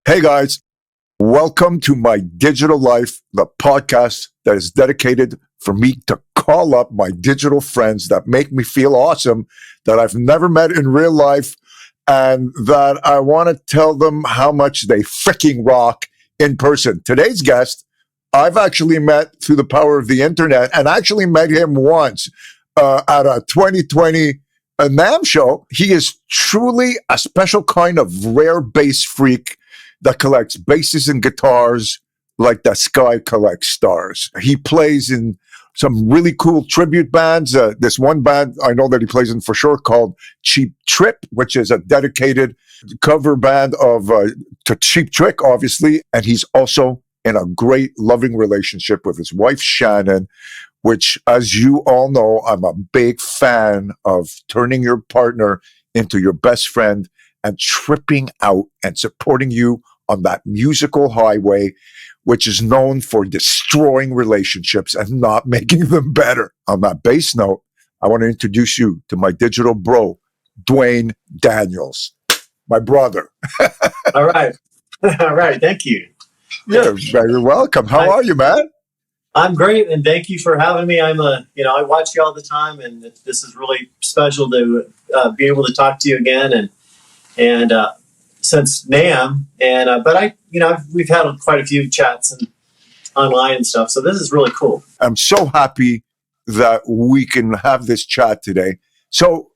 Hey guys, welcome to My Digital Life, the podcast that is dedicated for me to call up my digital friends that make me feel awesome, that I've never met in real life, and that I want to tell them how much they freaking rock in person. Today's guest, I've actually met through the power of the internet, and actually met him once at a 2020 NAMM show. He is truly a special kind of rare bass freak that collects basses and guitars like the sky collects stars. He plays in some really cool tribute bands. This one band I know that he plays in for sure called Cheap Trick, which is a dedicated cover band of to Cheap Trick, obviously. And he's also in a great loving relationship with his wife, Shannon, which, as you all know, I'm a big fan of turning your partner into your best friend and tripping out and supporting you on that musical highway, which is known for destroying relationships and not making them better. On that bass note, I want to introduce you to my digital bro, Duane Daniels, my brother. All right. All right. Thank you. You're very welcome. How are you, man? I'm great, and thank you for having me. I watch you all the time, and this is really special to be able to talk to you again. And since NAMM, we've had quite a few chats and online and stuff. So this is really cool. I'm so happy that we can have this chat today. So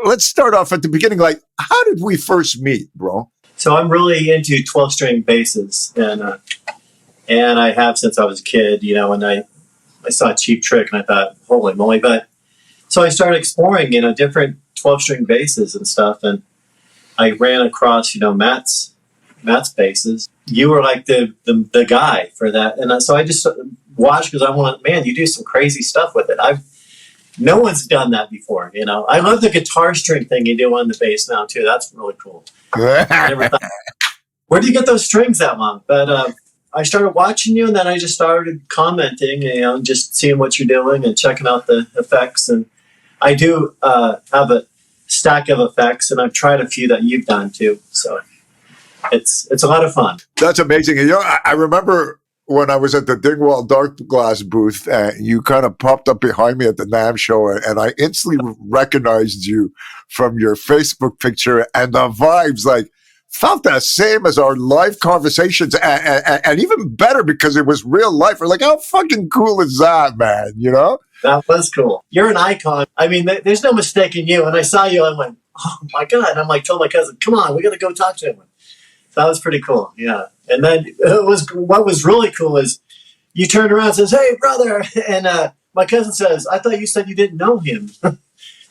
let's start off at the beginning. Like, how did we first meet, bro? So I'm really into 12-string basses, and I have since I was a kid. You know, and I saw Cheap Trick, and I thought, holy moly! But so I started exploring, different 12-string basses and stuff, and I ran across, Matt's basses. You were like the guy for that, and so I just watched because I want, man, you do some crazy stuff with it. No one's done that before, I love the guitar string thing you do on the bass now too. That's really cool. I never thought, where do you get those strings that long? But I started watching you, and then I just started commenting, just seeing what you're doing and checking out the effects. And I do have a stack of effects, and I've tried a few that you've done too. So it's a lot of fun. That's amazing. And, I remember when I was at the Dingwall Dark Glass booth, you kind of popped up behind me at the NAMM show, and I instantly recognized you from your Facebook picture, and the vibes felt the same as our live conversations, and even better because it was real life. We're like, how fucking cool is that, man? That was cool. You're an icon. I mean, there's no mistaking you. When I saw you, I went, oh my God. And I'm like, told my cousin, come on, we got to go talk to him. So that was pretty cool. Yeah. And then what was really cool is you turned around and says, hey, brother. And my cousin says, I thought you said you didn't know him.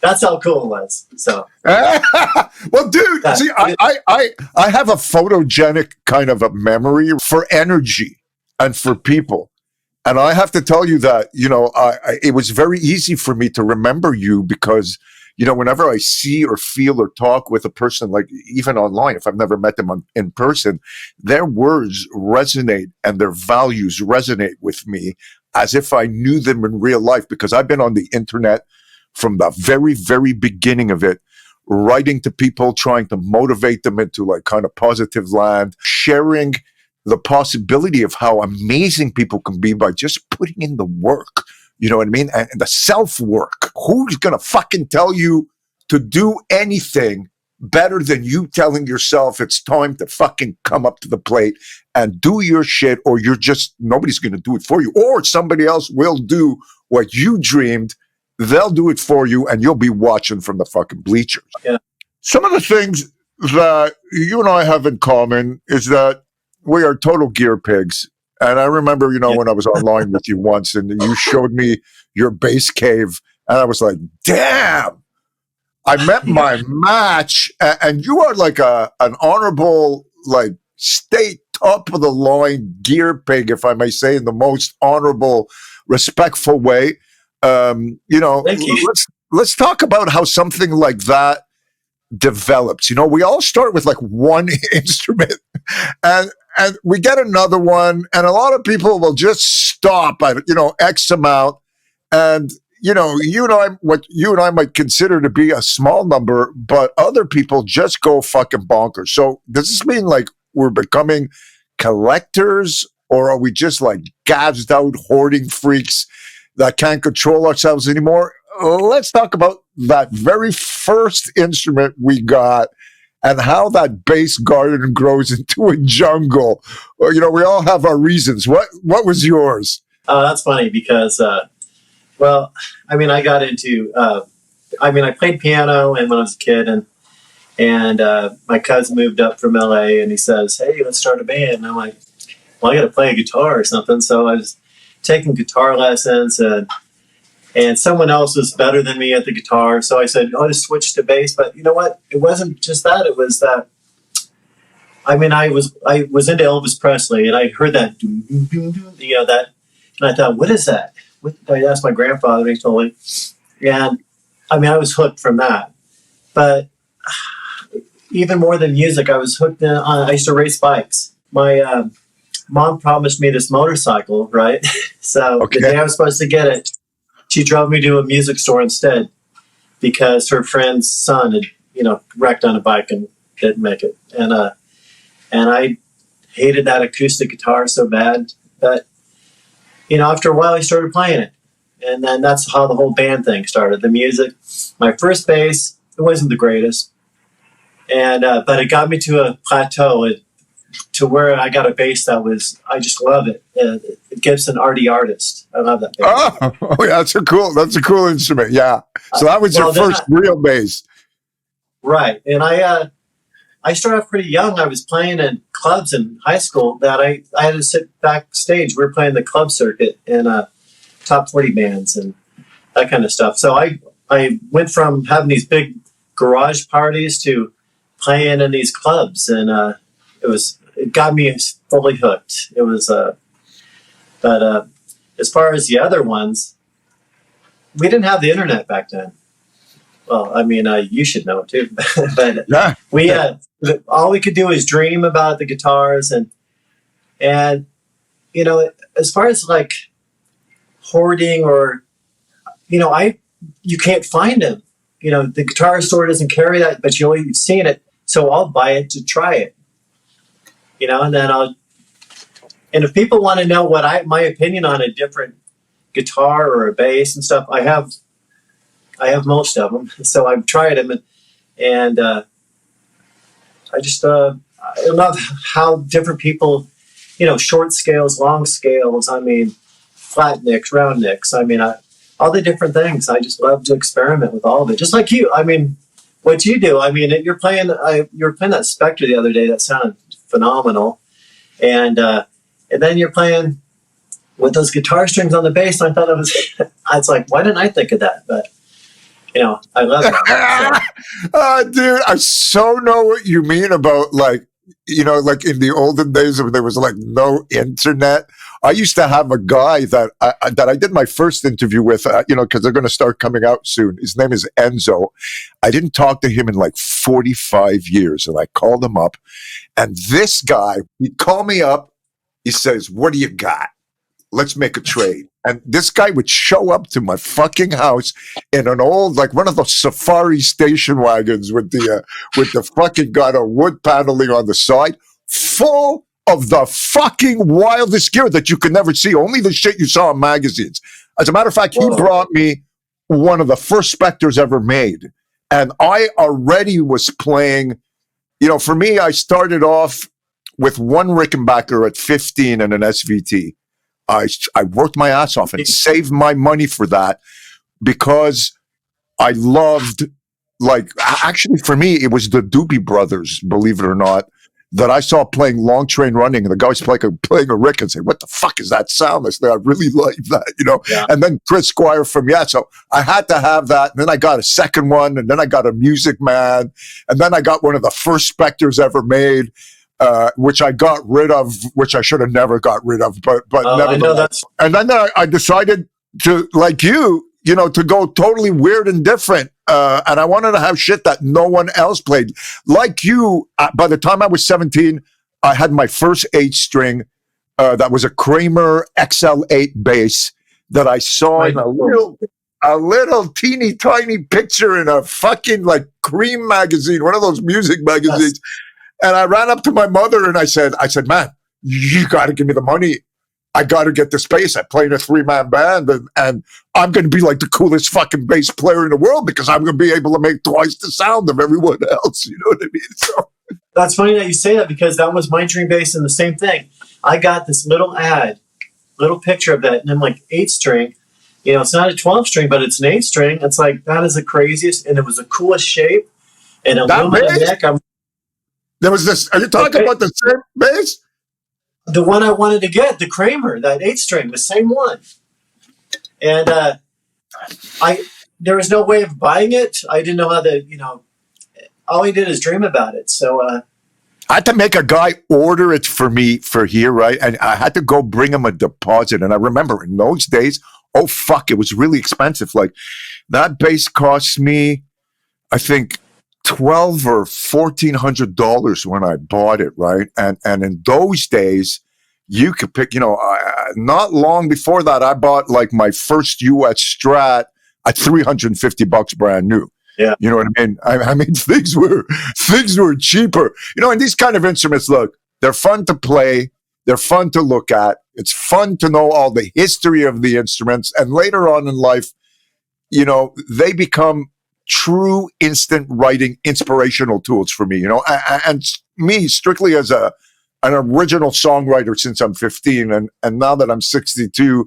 That's how cool it was. So, well, dude, see, I have a photogenic kind of a memory for energy and for people. And I have to tell you that, it was very easy for me to remember you because, whenever I see or feel or talk with a person, like even online, if I've never met them in person, their words resonate and their values resonate with me as if I knew them in real life, because I've been on the internet from the very, very beginning of it, writing to people, trying to motivate them into like kind of positive land, sharing the possibility of how amazing people can be by just putting in the work. You know what I mean? And the self-work. Who's going to fucking tell you to do anything better than you telling yourself it's time to fucking come up to the plate and do your shit, or nobody's going to do it for you, or somebody else will do what you dreamed. They'll do it for you, and you'll be watching from the fucking bleachers. Yeah. Some of the things that you and I have in common is that we are total gear pigs. And I remember, when I was online with you once and you showed me your bass cave, and I was like, damn, I met my match. And you are like an honorable, like state top of the line gear pig, if I may say, in the most honorable, respectful way. Thank you. Let's talk about how something like that develops. We all start with like one instrument and we get another one, and a lot of people will just stop at, X amount. And, what you and I might consider to be a small number, but other people just go fucking bonkers. So does this mean like we're becoming collectors, or are we just like gassed out hoarding freaks that can't control ourselves anymore? Let's talk about that very first instrument we got and how that bass garden grows into a jungle. Well, we all have our reasons. What was yours? Oh, that's funny because, I got into, I played piano and when I was a kid, and my cousin moved up from LA and he says, "Hey, let's start a band." And I'm like, "Well, I got to play a guitar or something." So I was taking guitar lessons, and someone else was better than me at the guitar. So I said, "I'll just switch to bass." But you know what? It wasn't just that. It was that. I was into Elvis Presley, and I heard that, that, and I thought, "What is that?" I asked my grandfather, and he told me, and I was hooked from that. But even more than music, I was hooked on. I used to race bikes. My mom promised me this motorcycle, right? So the day I was supposed to get it, she drove me to a music store instead because her friend's son had, wrecked on a bike and didn't make it. And I hated that acoustic guitar so bad that, after a while I started playing it. And then that's how the whole band thing started. The music, my first bass, it wasn't the greatest. And but it got me to a plateau to where I got a bass that was, I just love it. Gibson RD Artist. I love that bass. Oh yeah, that's a cool instrument. Yeah. So that was your first real bass. Right. And I started off pretty young. I was playing in clubs in high school that I had to sit backstage. We were playing the club circuit in top 40 bands and that kind of stuff. So I went from having these big garage parties to playing in these clubs, and it got me fully hooked. It was, but as far as the other ones, we didn't have the internet back then. Well, you should know too, but yeah. All we could do is dream about the guitars, and as far as like hoarding or, you can't find them. The guitar store doesn't carry that, but you've seen it. So I'll buy it to try it, and then and if people want to know what my opinion on a different guitar or a bass and stuff, I have most of them. So I've tried them, and I just, I love how different people, short scales, long scales, flat nicks, round nicks. All the different things. I just love to experiment with all of it. Just like you. What you do. You're playing that Spectre the other day. That sounded phenomenal. And then you're playing with those guitar strings on the bass. I thought it's like, why didn't I think of that? But, I love it. So. Dude, I so know what you mean about like in the olden days when there was like no internet. I used to have a guy that I did my first interview with, because they're going to start coming out soon. His name is Enzo. I didn't talk to him in like 45 years, and I called him up. And this guy, he called me up. He says, "What do you got? Let's make a trade." And this guy would show up to my fucking house in an old, like one of those safari station wagons with the fucking got a wood paneling on the side, full of the fucking wildest gear that you could never see. Only the shit you saw in magazines. As a matter of fact, he brought me one of the first Spectres ever made. And I already was playing, for me, I started off with one Rickenbacker at 15 and an SVT. I worked my ass off and saved my money for that because I loved, actually for me, it was the Doobie Brothers, believe it or not, that I saw playing Long Train Running, and the guys playing a Rick and say, "What the fuck is that sound?" I said, "I really like that," Yeah. And then Chris Squire from so I had to have that. And then I got a second one, and then I got a Music Man, and then I got one of the first Spectres ever made. Which I got rid of, which I should have never got rid of, but nevertheless. And then I decided to, like you, to go totally weird and different. And I wanted to have shit that no one else played. Like you, by the time I was 17, I had my first 8-string that was a Kramer XL8 bass that I saw in a little teeny tiny picture in a fucking like Cream magazine, one of those music magazines. Yes. And I ran up to my mother and I said, man, you got to give me the money. I got to get this bass. I play in a 3-man band and I'm going to be like the coolest fucking bass player in the world because I'm going to be able to make twice the sound of everyone else. You know what I mean? So That's funny that you say that because that was my dream bass and the same thing. I got this little picture of that, and I'm like 8-string. You know, it's not a 12-string, but it's an 8-string. It's like, that is the craziest, and it was the coolest shape. And aluminum neck. There was this. Are you talking about the same bass? The one I wanted to get, the Kramer, that 8-string, the same one. And there was no way of buying it. I didn't know how to, all I did is dream about it. So I had to make a guy order it for me for here, right? And I had to go bring him a deposit. And I remember in those days, oh fuck, it was really expensive. Like that bass cost me, I think, $1,200 or $1,400 when I bought it, right? And in those days, you could pick, not long before that, I bought like my first US Strat at $350 brand new. Yeah. You know what I mean? I mean, things were cheaper. And these kind of instruments, look, they're fun to play. They're fun to look at. It's fun to know all the history of the instruments. And later on in life, they become true instant writing inspirational tools for me, and me strictly as an original songwriter since I'm 15. And now that I'm 62,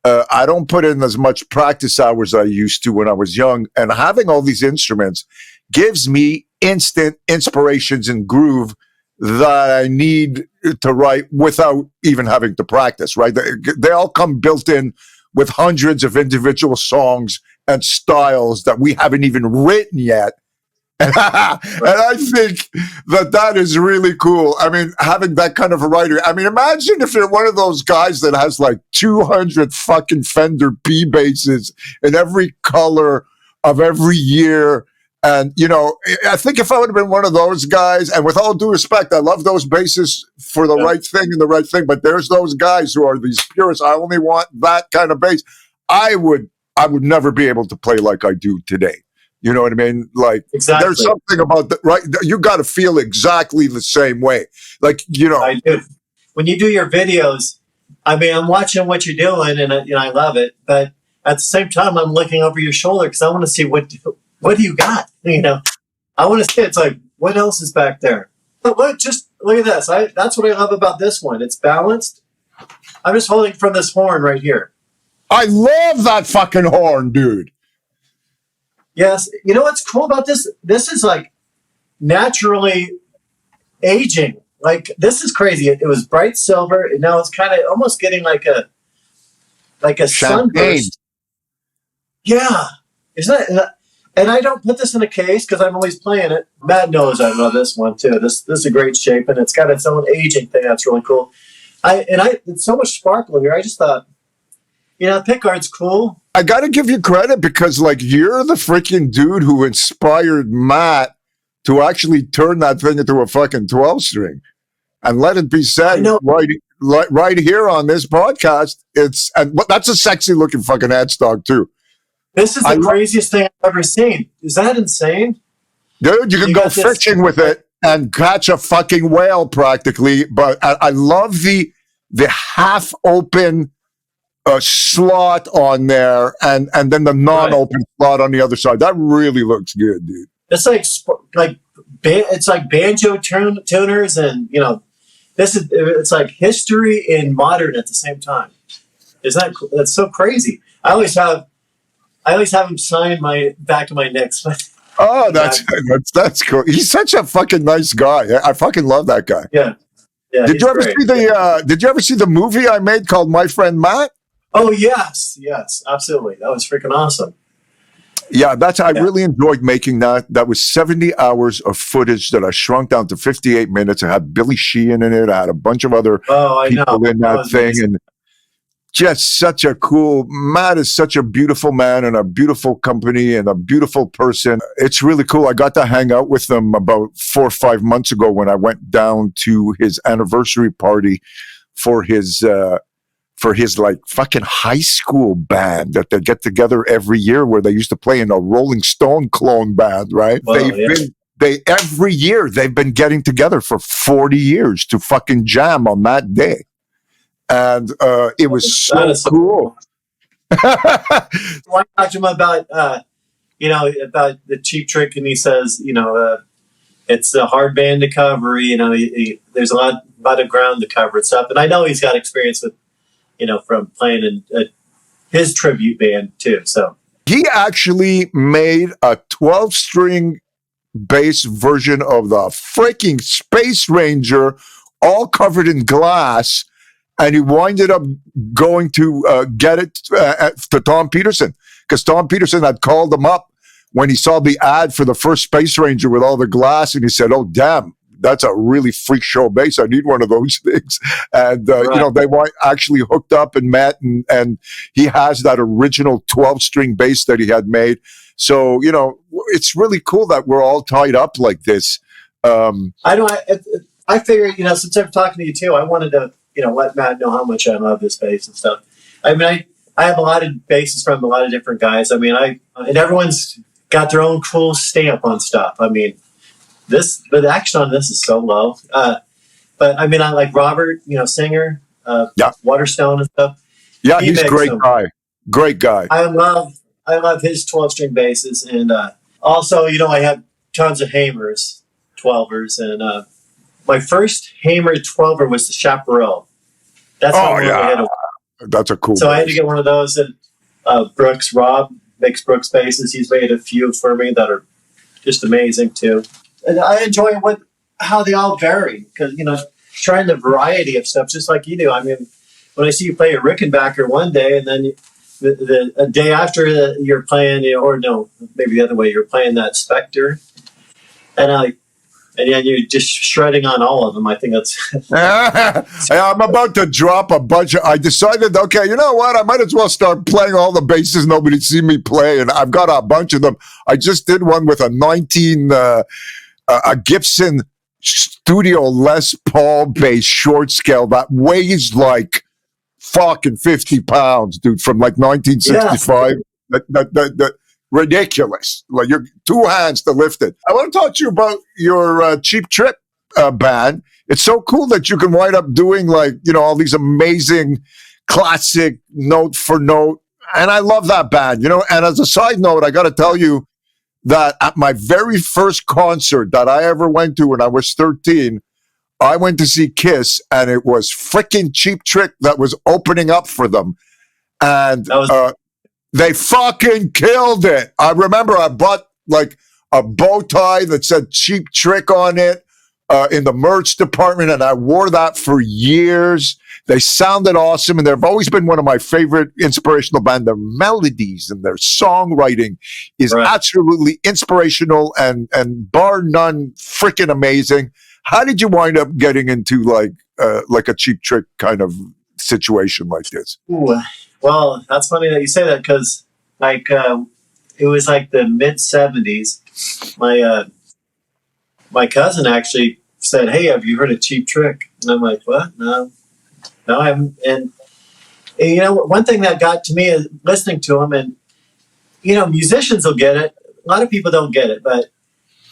I don't put in as much practice hours as I used to when I was young. And having all these instruments gives me instant inspirations and groove that I need to write without even having to practice, right? They all come built in with hundreds of individual songs and styles that we haven't even written yet. And I think that is really cool. I mean, having that kind of a writer. I mean, imagine if you're one of those guys that has like 200 fucking Fender P basses in every color of every year. And, I think if I would have been one of those guys, and with all due respect, I love those basses for the right thing and the right thing, but there's those guys who are these purists. I only want that kind of bass. I would never be able to play like I do today. You know what I mean? Like, exactly. There's something about that, right? You got to feel exactly the same way. Like, I do. When you do your videos, I mean, I'm watching what you're doing, and I love it. But at the same time, I'm looking over your shoulder because I want to see what do you got. I want to see. It's like, what else is back there? But just look at this. That's what I love about this one. It's balanced. I'm just holding from this horn right here. I love that fucking horn, dude. Yes. You know what's cool about this? This is like naturally aging. Like, this is crazy. It was bright silver, and now it's kind of almost getting like a sunburst. Yeah. Isn't that? And I don't put this in a case because I'm always playing it. Matt knows I love this one too. This is a great shape, and it's got its own aging thing that's really cool. It's so much sparkle here. I just thought, pickguard's cool. I got to give you credit because, like, you're the freaking dude who inspired Matt to actually turn that thing into a fucking 12-string. And let it be said, right here on this podcast, that's a sexy looking fucking headstock too. This is the craziest thing I've ever seen. Is that insane? Dude, you can go fishing with it and catch a fucking whale practically. But I love the half open slot on there and then the non-open slot on the other side. That really looks good, dude. It's like banjo tuners, and it's like history and modern at the same time. That's so crazy. I always have him sign my back of my neck. Oh, that's cool. He's such a fucking nice guy. I fucking love that guy. Yeah. Did you ever see the movie I made called My Friend Matt? Oh, yes, absolutely. That was freaking awesome. Yeah, I really enjoyed making that. That was 70 hours of footage that I shrunk down to 58 minutes. I had Billy Sheehan in it. I had a bunch of other people in that thing. Amazing. And just such a Matt is such a beautiful man and a beautiful company and a beautiful person. It's really cool. I got to hang out with them about 4 or 5 months ago when I went down to his anniversary party for his like fucking high school band that they get together every year where they used to play in a Rolling Stone clone band, right? Wow, every year they've been getting together for 40 years to fucking jam on that day. And it was so cool. I talked to him about, about the Cheap Trick, and he says, it's a hard band to cover. There's a lot of ground to cover and stuff. And I know he's got experience with, from playing in his tribute band too. So he actually made a 12-string bass version of the freaking Space Ranger, all covered in glass. And he winded up going to get it to Tom Peterson, because Tom Peterson had called him up when he saw the ad for the first Space Ranger with all the glass, and he said, "Oh, damn, that's a really freak show bass. I need one of those things." And they were actually hooked up and met, and he has that original 12-string bass that he had made. So it's really cool that we're all tied up like this. I figured, since I'm talking to you too, I wanted to let Matt know how much I love this bass and stuff. I mean, I have a lot of basses from a lot of different guys. I mean, and everyone's got their own cool stamp on stuff. I mean, the action on this is so low. But I mean, I like Robert, singer, Waterstone and stuff. Yeah, he's a great guy. Great guy. I love his 12-string basses, and also, I have tons of Hamers, 12ers, and my first Hamer 12er was the Chaparral. That's that's a cool. So I had to get one of those. And Rob makes Brooks basses. He's made a few for me that are just amazing too. And I enjoy how they all vary, because trying the variety of stuff just like you do. I mean, when I see you play a Rickenbacker one day, and then a day after you're playing, maybe the other way, you're playing that Spectre, and you're just shredding on all of them. I think that's... I'm about to drop a bunch of... I decided, okay, you know what? I might as well start playing all the basses nobody's seen me play, and I've got a bunch of them. I just did one with a Gibson Studio Les Paul bass short scale that weighs like fucking 50 pounds, dude, from like 1965. Yes. Ridiculous. Like, you're two hands to lift it. I want to talk to you about your Cheap Trick band. It's so cool that you can wind up doing all these amazing classic note for note. And I love that band, And as a side note, I got to tell you that at my very first concert that I ever went to when I was 13, I went to see Kiss, and it was freaking Cheap Trick that was opening up for them. And they fucking killed it. I remember I bought like a bow tie that said Cheap Trick on it in the merch department, and I wore that for years. They sounded awesome, and they've always been one of my favorite inspirational bands. Their melodies and their songwriting is absolutely inspirational and bar none freaking amazing. How did you wind up getting into like a Cheap Trick kind of situation like this? Ooh. Well, that's funny that you say that, because it was like the mid-70s. My cousin actually said, "Hey, have you heard of Cheap Trick?" And I'm like, "What? No, I haven't." And one thing that got to me is listening to him, and musicians will get it. A lot of people don't get it, but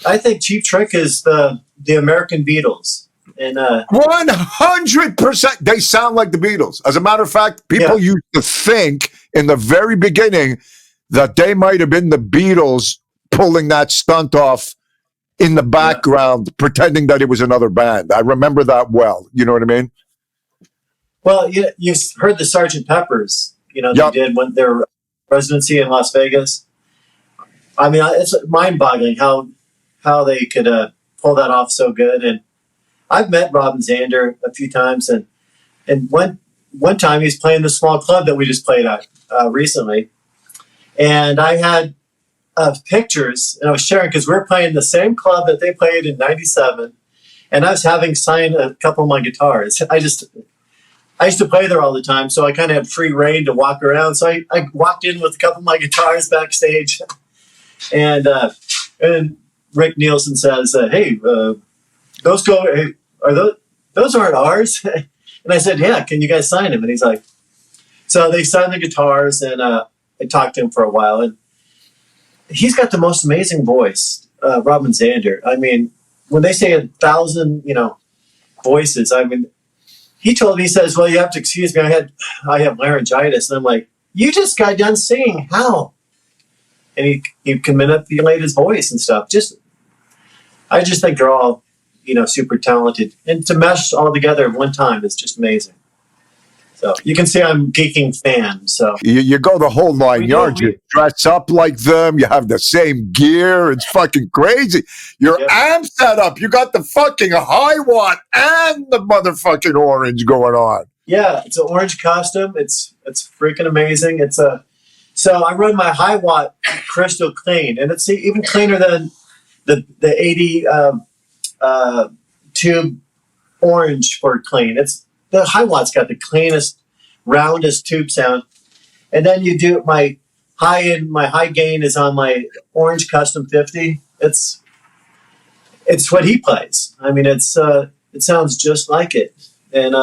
I think Cheap Trick is the American Beatles. And 100%, they sound like the Beatles. As a matter of fact, people used to think in the very beginning that they might have been the Beatles pulling that stunt off in the background, pretending that it was another band. I remember that well. You know what I mean? Well, you've heard the Sgt. Peppers. They did when their residency in Las Vegas. I mean, it's mind-boggling how they could pull that off so good. And I've met Robin Zander a few times, and one time he's playing the small club that we just played at recently, and I had pictures, and I was sharing, because we're playing the same club that they played in '97, and I was having signed a couple of my guitars. I used to play there all the time, so I kind of had free reign to walk around. So I walked in with a couple of my guitars backstage, and Rick Nielsen says, "Hey, those aren't ours." And I said, "Yeah, can you guys sign them?" And he's like, so they signed the guitars, and I talked to him for a while, and he's got the most amazing voice. Robin Zander. I mean, when they say 1,000, voices, I mean, he told me, he says, well, you have to excuse me. I have laryngitis. And I'm like, you just got done singing. How? And he can manipulate his voice and stuff. I just think they're all, super talented. And to mesh all together at one time is just amazing. So you can see I'm geeking fan. So you go the whole 9 yards. You dress up like them. You have the same gear. It's fucking crazy. Your amp set up. You got the fucking high watt and the motherfucking orange going on. Yeah, it's an orange costume. It's freaking amazing. So I run my high watt crystal clean, and it's even cleaner than the 80 tube orange for clean. The high watt's got the cleanest, roundest tube sound. And then you do my high gain is on my orange custom 50. It's what he plays. I mean, it sounds just like it. And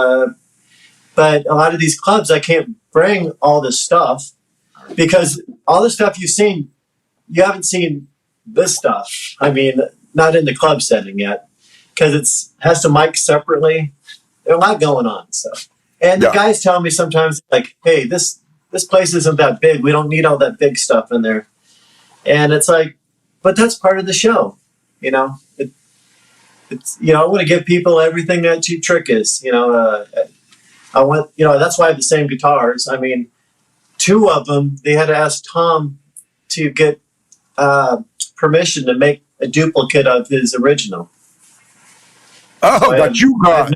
but a lot of these clubs, I can't bring all this stuff because all the stuff you've seen, you haven't seen this stuff. I mean, not in the club setting yet because it has to mic separately. There's a lot going on. So, and the guys tell me sometimes, like, "Hey, this place isn't that big. We don't need all that big stuff in there." And it's like, but that's part of the show, It's I want to give people everything that Cheap Trick is. I want that's why I have the same guitars. I mean, 2 of them they had to ask Tom to get permission to make a duplicate of his original. Oh, so that you got.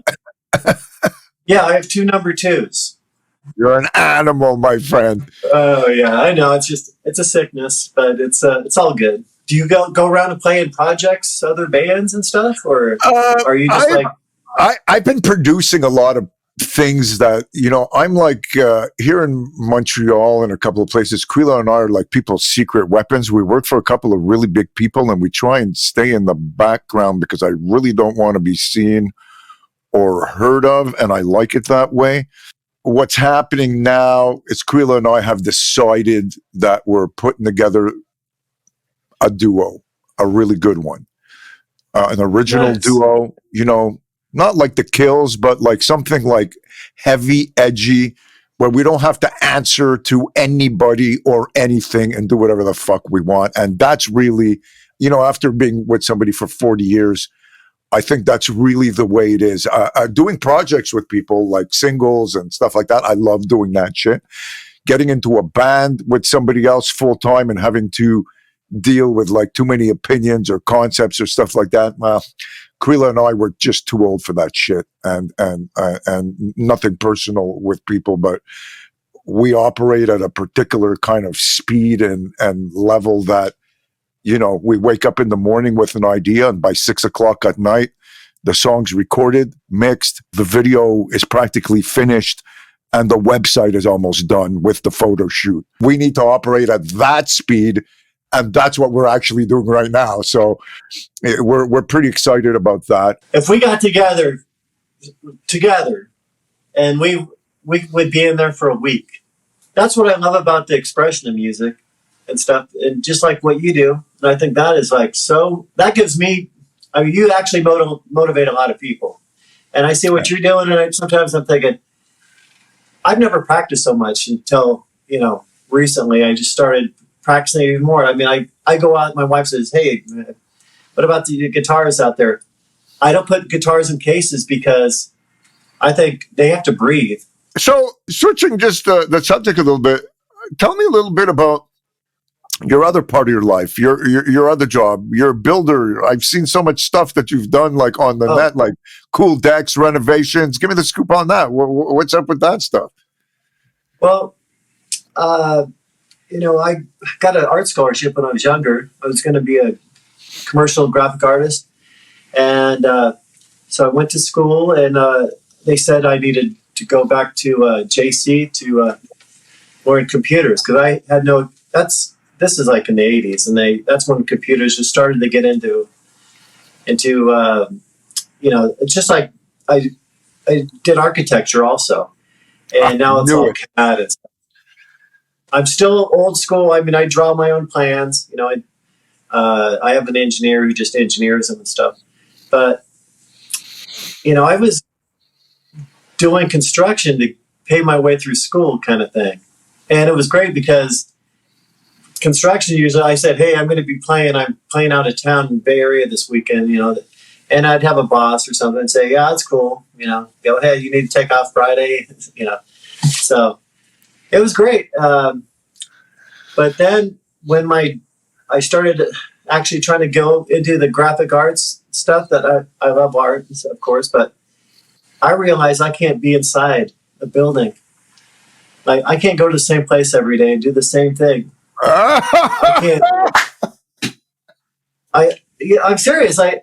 Yeah, I have 2 number 2s. You're an animal, my friend. Oh yeah, I know. It's a sickness, but it's all good. Do you go around and play in projects, other bands and stuff, or are you just I've been producing a lot of things that I'm like here in Montreal and a couple of places. Quila and I are like people's secret weapons. We work for a couple of really big people, and we try and stay in the background because I really don't want to be seen or heard of, and I like it that way. What's happening now is Quila and I have decided that we're putting together a duo, a really good one, an original duo, not like the Kills, but like something like heavy, edgy, where we don't have to answer to anybody or anything and do whatever the fuck we want. And that's really, after being with somebody for 40 years, I think that's really the way it is. Doing projects with people like singles and stuff like that, I love doing that shit. Getting into a band with somebody else full time and having to deal with like too many opinions or concepts or stuff like that. Well, Quila and I were just too old for that shit, and nothing personal with people, but we operate at a particular kind of speed and level that, we wake up in the morning with an idea, and by 6 o'clock at night, the song's recorded, mixed, the video is practically finished, and the website is almost done with the photo shoot. We need to operate at that speed, and that's what we're actually doing right now. So we're pretty excited about that. If we got together, and we would be in there for a week. That's what I love about the expression of music and stuff, and just like what you do. And I think that is like that gives me. I mean, you actually motivate a lot of people, and I see what you're doing, and sometimes I'm thinking, I've never practiced so much until recently. I just started practicing even more. I mean, I go out. My wife says, "Hey, what about the guitars out there?" I don't put guitars in cases because I think they have to breathe. So, switching just the subject a little bit, tell me a little bit about your other part of your life, your other job. You're a builder. I've seen so much stuff that you've done, like on the net, like cool decks, renovations. Give me the scoop on that. What's up with that stuff? Well, I got an art scholarship when I was younger. I was going to be a commercial graphic artist. And so I went to school, and they said I needed to go back to JC to learn computers because I had this is like in the 80s, and that's when computers just started to get into it's just like I did architecture also. And now it's all CAD and stuff. I'm still old school. I mean, I draw my own plans. I have an engineer who just engineers them and stuff. But, I was doing construction to pay my way through school kind of thing. And it was great because construction usually I said, hey, I'm playing out of town in the Bay Area this weekend, and I'd have a boss or something and say, yeah, that's cool. Go ahead. You need to take off Friday, So it was great. But then when I started actually trying to go into the graphic arts stuff that I love art, of course, but I realized I can't be inside a building. Like I can't go to the same place every day and do the same thing. I can't. I'm serious. I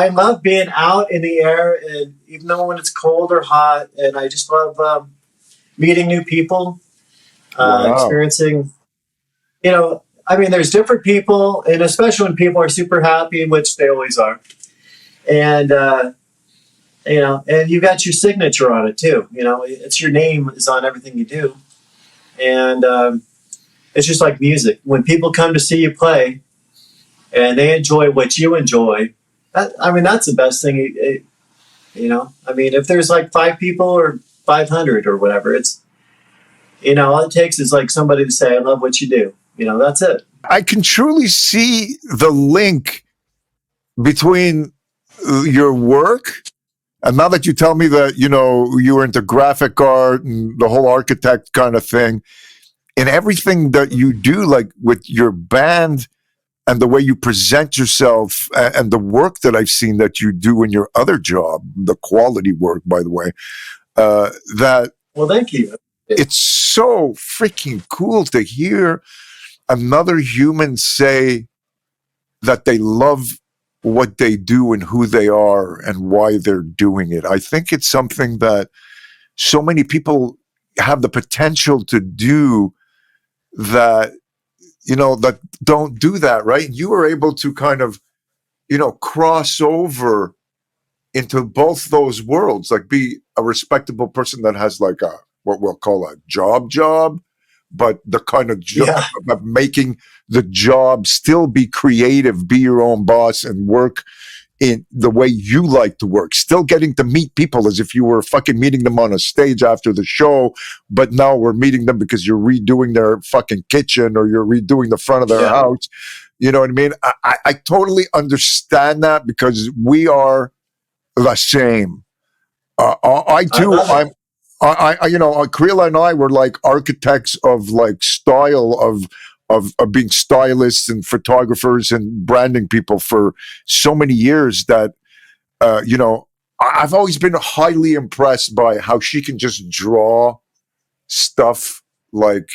love being out in the air, and even though when it's cold or hot, and I just love meeting new people, experiencing. There's different people, and especially when people are super happy, which they always are, and and you got your signature on it too. It's your name is on everything you do, and it's just like music. When people come to see you play, and they enjoy what you enjoy, that's the best thing. If there's like 5 people or 500 or whatever, it's all it takes is like somebody to say, "I love what you do." That's it. I can truly see the link between your work. And now that you tell me that, you were into graphic art and the whole architect kind of thing, and everything that you do, like with your band and the way you present yourself and the work that I've seen that you do in your other job, the quality work, by the way, well, thank you. It's so freaking cool to hear another human say that they love what they do and who they are and why they're doing it. I think it's something that so many people have the potential to do that, that don't do that, right? You were able to kind of, cross over into both those worlds, like be a respectable person that has like what we'll call a job, but the kind of job of making the job still be creative, be your own boss and work in the way you like to work, still getting to meet people as if you were fucking meeting them on a stage after the show, but now we're meeting them because you're redoing their fucking kitchen or you're redoing the front of their house. You know what I mean? I totally understand that because we are the same. I too, Creela and I were like architects of like style of being stylists and photographers and branding people for so many years that, I've always been highly impressed by how she can just draw stuff like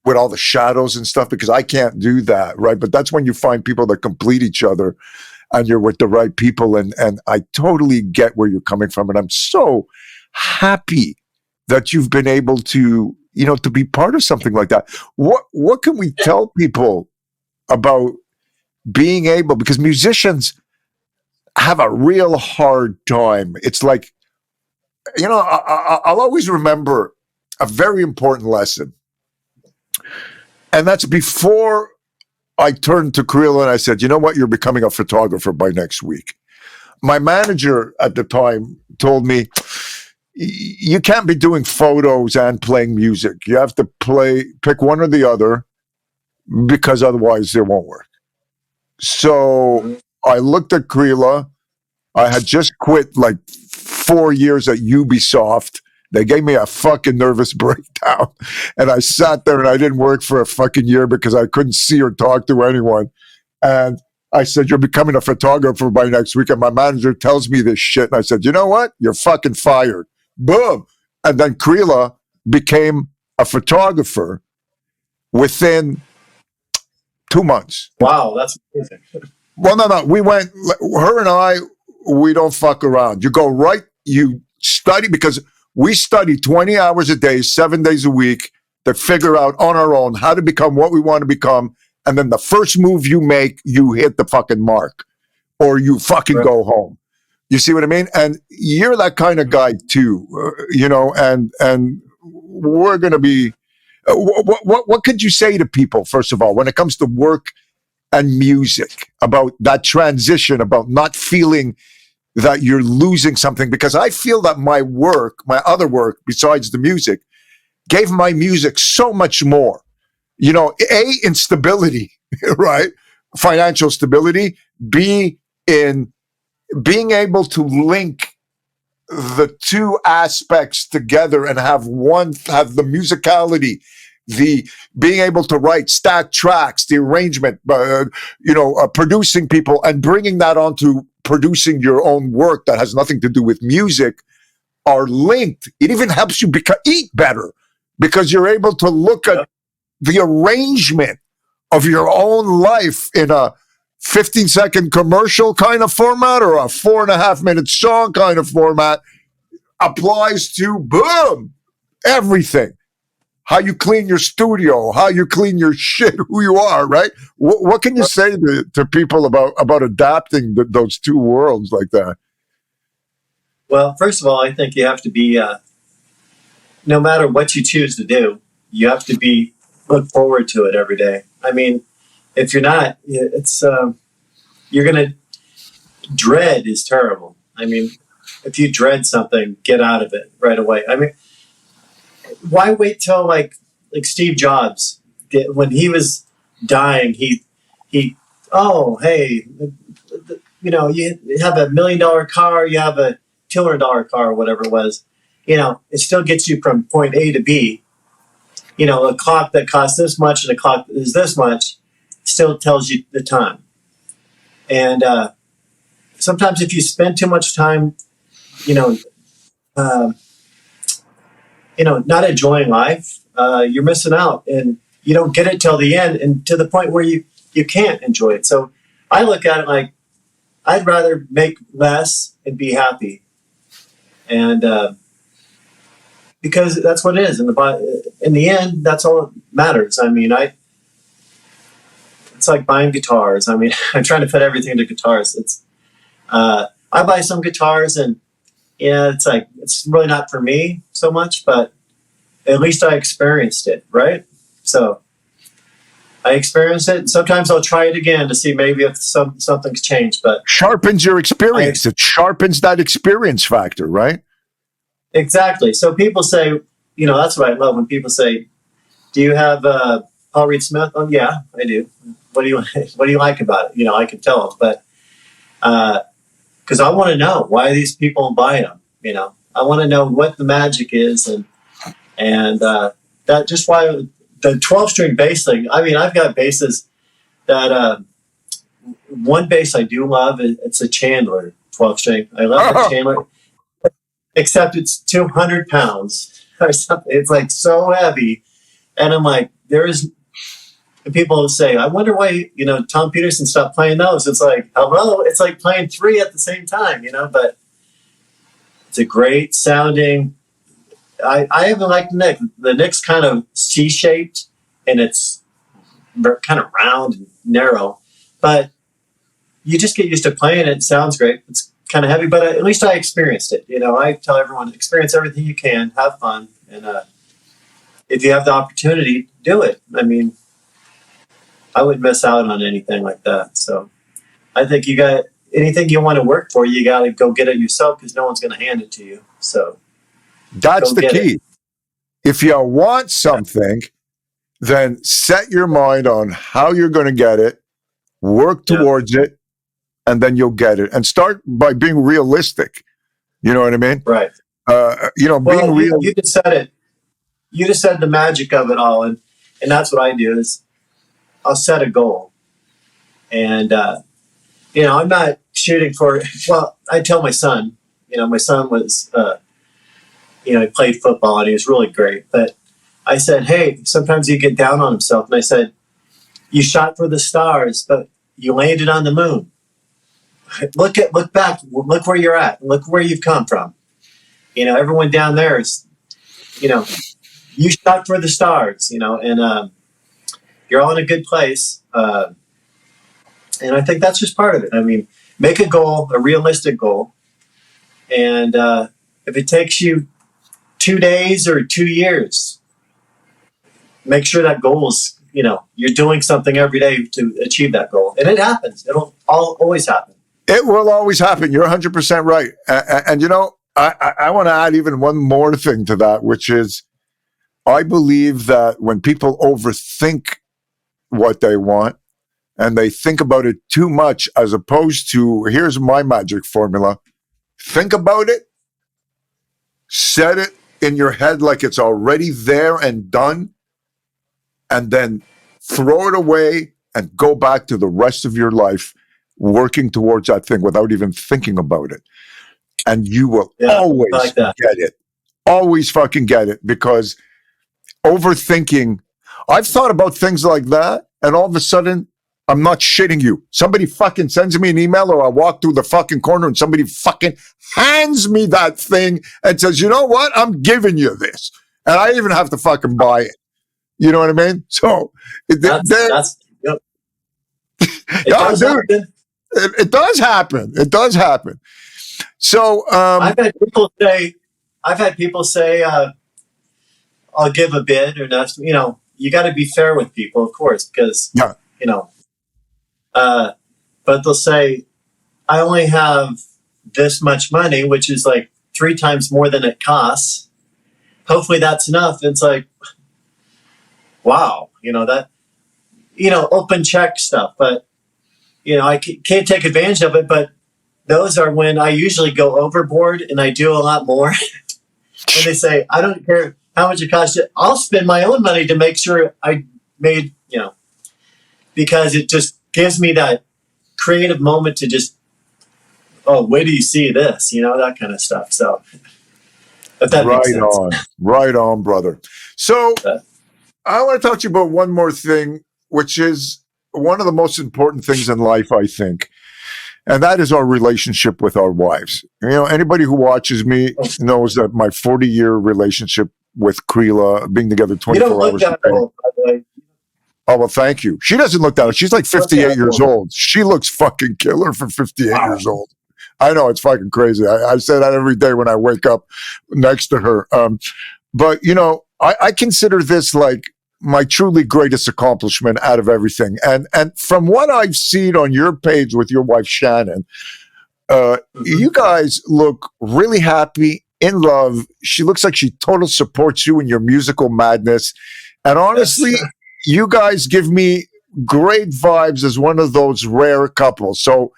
with all the shadows and stuff, because I can't do that. Right. But that's when you find people that complete each other and you're with the right people. And I totally get where you're coming from. And I'm so happy that you've been able to, to be part of something like that. What can we tell people about being able, because musicians have a real hard time. It's like, I'll always remember a very important lesson. And that's before I turned to Creela and I said, you know what, you're becoming a photographer by next week. My manager at the time told me, you can't be doing photos and playing music. You have to pick one or the other, because otherwise it won't work. So I looked at Creela. I had just quit like 4 years at Ubisoft. They gave me a fucking nervous breakdown. And I sat there and I didn't work for a fucking year because I couldn't see or talk to anyone. And I said, you're becoming a photographer by next week. And my manager tells me this shit. And I said, you know what? You're fucking fired. Boom. And then Creela became a photographer within 2 months. Wow, that's amazing. Well, no. We went, her and I, we don't fuck around. You go right, you study, because we study 20 hours a day, 7 days a week to figure out on our own how to become what we want to become. And then the first move you make, you hit the fucking mark or you fucking go home. You see what I mean? And you're that kind of guy too, and we're going to be, what could you say to people, first of all, when it comes to work and music, about that transition, about not feeling that you're losing something. Because I feel that my other work besides the music, gave my music so much more. In stability, right? Financial stability. B, in being able to link the two aspects together and have the musicality, the being able to write, stack tracks, the arrangement, producing people and bringing that onto producing your own work that has nothing to do with music are linked. It even helps you eat better because you're able to look at the arrangement of your own life in a 15-second commercial kind of format or a 4.5-minute song kind of format applies to, boom, everything. How you clean your studio, how you clean your shit, who you are, right? What can you say to people about adapting those two worlds like that? Well, first of all, I think you have to be, no matter what you choose to do, you have to look forward to it every day. I mean, if you're not, you're going to, dread is terrible. I mean, if you dread something, get out of it right away. I mean, why wait till like Steve Jobs, when he was dying, oh, hey, you have $1 million car, you have a $200 car or whatever it was, it still gets you from point A to B. A clock that costs this much and a clock that is this much still tells you the time. And sometimes if you spend too much time, not enjoying life, you're missing out, and you don't get it till the end, and to the point where you can't enjoy it. So I look at it like I'd rather make less and be happy, and because that's what it is. In the end, that's all that matters. I mean, it's like buying guitars. I mean, I'm trying to fit everything into guitars. I buy some guitars and it's like, it's really not for me so much, but at least I experienced it, right? So I experienced it, and sometimes I'll try it again to see maybe if something's changed. But sharpens your experience. It sharpens that experience factor, right? Exactly. So people say, that's what I love when people say, "Do you have Paul Reed Smith?" Oh, yeah, I do. What do you like about it? I can tell them, but because I want to know why these people buy them. I want to know what the magic is, and that just why the 12-string bass thing. I mean, I've got basses that one bass I do love. It's a Chandler 12-string. I love the Chandler, except it's 200 pounds or something. It's like so heavy, and I'm like, and people will say, I wonder why, Tom Peterson stopped playing those. It's like, hello, it's like playing 3 at the same time, but it's a great sounding. I even like the neck. The neck's kind of C-shaped, and it's kind of round and narrow, but you just get used to playing it. It sounds great. It's kind of heavy, but at least I experienced it. I tell everyone, experience everything you can, have fun, and if you have the opportunity, do it. I mean, I wouldn't miss out on anything like that. So I think you got anything you want to work for, you got to go get it yourself, because no one's going to hand it to you. So that's the key. If you want something, then set your mind on how you're going to get it, work towards it, and then you'll get it. And start by being realistic. You know what I mean? Right. Being real. You just said it. You just said the magic of it all, and that's what I do is I'll set a goal, and I'm not shooting for. Well, I tell my son. My son was, he played football and he was really great. But I said, hey, sometimes he get down on himself, and I said, you shot for the stars, but you landed on the moon. Look back, look where you're at, look where you've come from. Everyone down there is, you shot for the stars, and you're all in a good place. And I think that's just part of it. I mean, make a goal, a realistic goal. And if it takes you 2 days or 2 years, make sure that goal is you're doing something every day to achieve that goal. And it happens. It'll always happen. It will always happen. You're 100% right. And I want to add even one more thing to that, which is I believe that when people overthink what they want and they think about it too much, as opposed to, here's my magic formula, think about it, set it in your head like it's already there and done, and then throw it away and go back to the rest of your life working towards that thing without even thinking about it. And you will always get it. Always fucking get it, because overthinking, I've thought about things like that, and all of a sudden, I'm not shitting you. Somebody fucking sends me an email, or I walk through the fucking corner and somebody fucking hands me that thing and says, you know what? I'm giving you this. And I even have to fucking buy it. You know what I mean? So it does happen. It does happen. It does happen. So I've had people say, I'll give a bid or not. You got to be fair with people, of course, because but they'll say, I only have this much money, which is like 3 times more than it costs. Hopefully that's enough. It's like, wow, open check stuff. But, I can't take advantage of it. But those are when I usually go overboard and I do a lot more. And they say, I don't care how much it costs. I'll spend my own money to make sure I made, because it just gives me that creative moment to just, wait till you see this, that kind of stuff. So if that makes sense. Right on, brother. So I want to talk to you about one more thing, which is one of the most important things in life, I think. And that is our relationship with our wives. Anybody who watches me knows that my 40-year relationship with Creela, being together 24 hours. You don't look that old, by the way. Oh, well, thank you. She doesn't look that old. She's like 58 years old. She looks fucking killer for 58 years old. I know, it's fucking crazy. I say that every day when I wake up next to her. But, I consider this like my truly greatest accomplishment out of everything. And from what I've seen on your page with your wife, Shannon, you guys look really happy, in love. She looks like she totally supports you in your musical madness. And honestly, you guys give me great vibes as one of those rare couples. So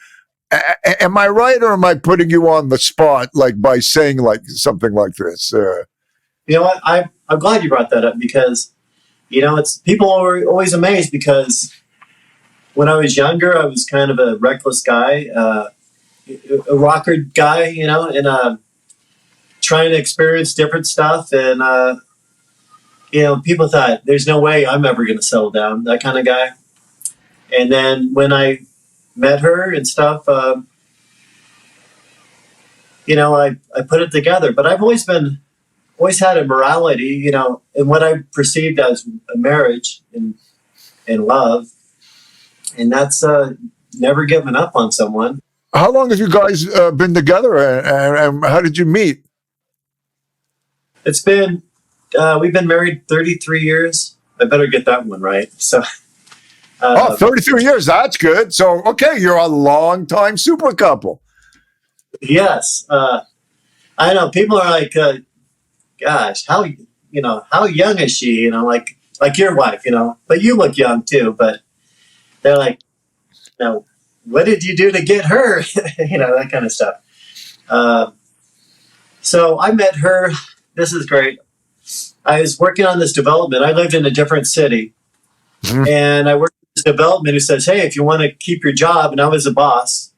am I right, or am I putting you on the spot, like by saying like something like this? You know what? I'm glad you brought that up, because it's people are always amazed, because when I was younger, I was kind of a reckless guy, a rocker guy, and trying to experience different stuff. And, people thought there's no way I'm ever going to settle down, that kind of guy. And then when I met her and stuff, I put it together. But I've always had a morality, in what I perceived as a marriage and love. And that's never giving up on someone. How long have you guys been together, and how did you meet? It's been, we've been married 33 years. I better get that one right. So, 33 years. That's good. So, okay, you're a long-time super couple. Yes. I know people are like, gosh, how young is she? Like your wife, but you look young too. But they're like, what did you do to get her? That kind of stuff. So I met her. This is great. I was working on this development. I lived in a different city, and I worked with this development who says, hey, if you want to keep your job, and I was a boss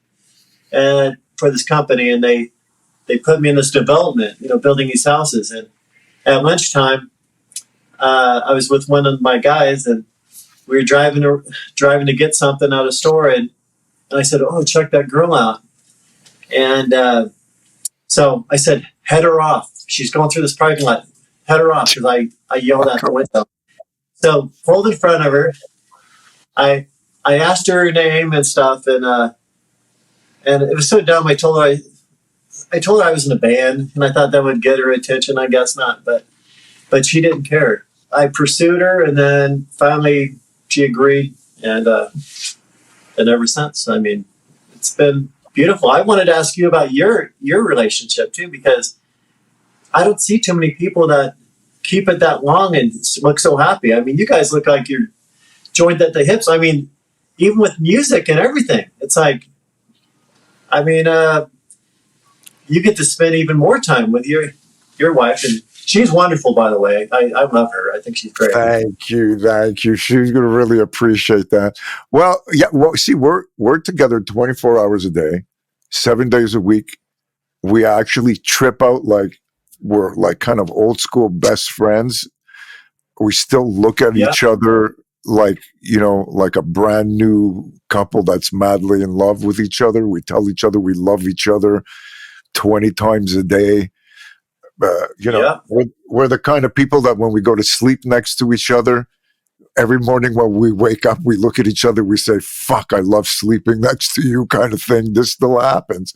for this company, and they put me in this development, building these houses. And at lunchtime, I was with one of my guys, and we were driving to get something out of the store, and I said, oh, check that girl out. And so I said, head her off. She's going through this parking lot. Head her off, because I yelled out the window. So pulled in front of her. I asked her name and stuff, and it was so dumb. I told her I was in a band, and I thought that would get her attention. I guess not, but she didn't care. I pursued her, and then finally she agreed, and ever since, I mean, it's been beautiful. I wanted to ask you about your relationship too, because I don't see too many people that keep it that long and look so happy. I mean, you guys look like you're joined at the hips. I mean, even with music and everything, it's like, I mean, you get to spend even more time with your wife, and she's wonderful, by the way. I love her. I think she's great. Thank you. She's going to really appreciate that. Well, yeah. Well, see, we're together 24 hours a day, 7 days a week. We actually trip out like we're like kind of old school best friends. We still look at each other like, like a brand new couple that's madly in love with each other. We tell each other we love each other 20 times a day. We're the kind of people that when we go to sleep next to each other, every morning when we wake up, we look at each other, we say, fuck, I love sleeping next to you kind of thing. This still happens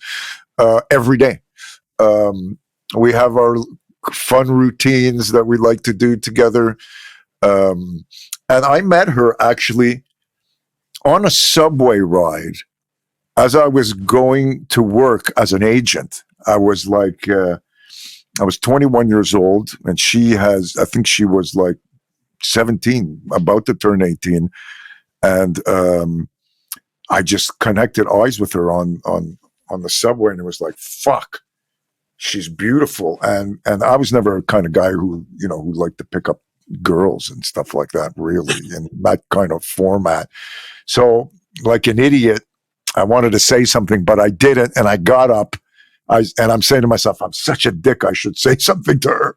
every day. We have our fun routines that we like to do together. And I met her actually on a subway ride as I was going to work as an agent. I was 21 years old, and I think she was like 17, about to turn 18. And I just connected eyes with her on the subway, and it was like, fuck, she's beautiful. And I was never a kind of guy who liked to pick up girls and stuff like that, really, in that kind of format. So like an idiot, I wanted to say something, but I didn't. And I got up. And I'm saying to myself, I'm such a dick. I should say something to her.